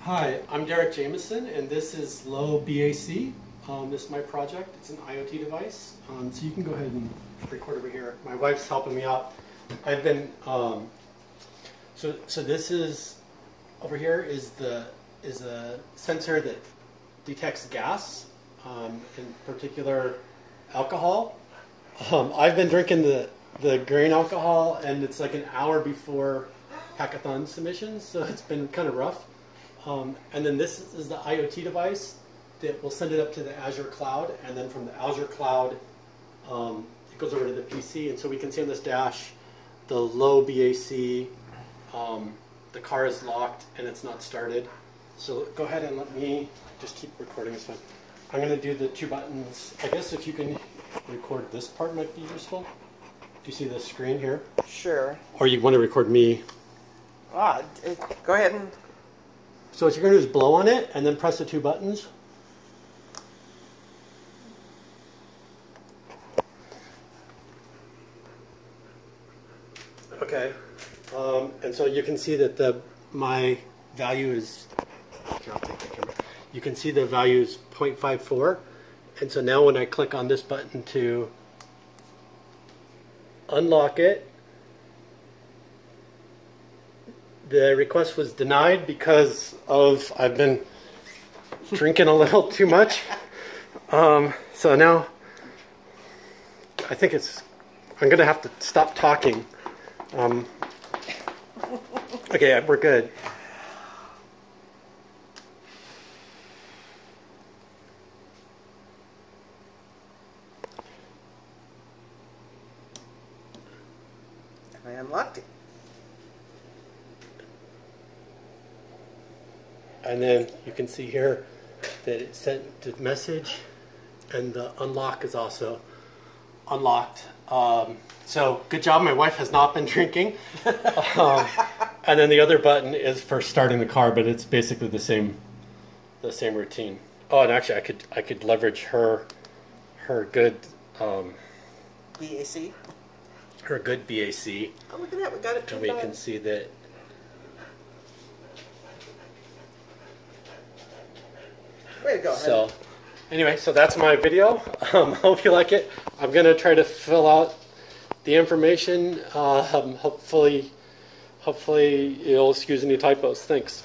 Hi, I'm Derek Jameson, and this is low BAC. This is my project. It's an IoT device. So you can go ahead and record over here. My wife's helping me out. I've been so this is over here is a sensor that detects gas, in particular alcohol. I've been drinking the grain alcohol, and it's like an hour before hackathon submissions, so it's been kind of rough. And then this is the IoT device that will send it up to the Azure cloud, and then from the Azure cloud, it goes over to the PC, and so we can see on this dash the low BAC, the car is locked and it's not started. So go ahead and let me just keep recording this one. I'm going to do the two buttons. I guess if you can record this part might be useful. Do you see the screen here? Sure. Or you want to record me? Go ahead and... So what you're going to do is blow on it and then press the two buttons. Okay. And so you can see that my value is, here, I'll take the camera. You can see the value is 0.54. And so now when I click on this button to unlock it, the request was denied because I've been drinking a little too much. So now I think I'm going to have to stop talking. Okay, we're good. I unlocked it. And then you can see here that it sent the message, and the unlock is also unlocked. So good job, my wife has not been drinking. And then the other button is for starting the car, but it's basically the same routine. Oh, and actually I could leverage her good BAC? Her good BAC. Oh, look at that, we got it turned on. And we can see that. Way to go, So, anyway, so that's my video. Hope you like it. I'm going to try to fill out the information. Hopefully you'll excuse any typos. Thanks.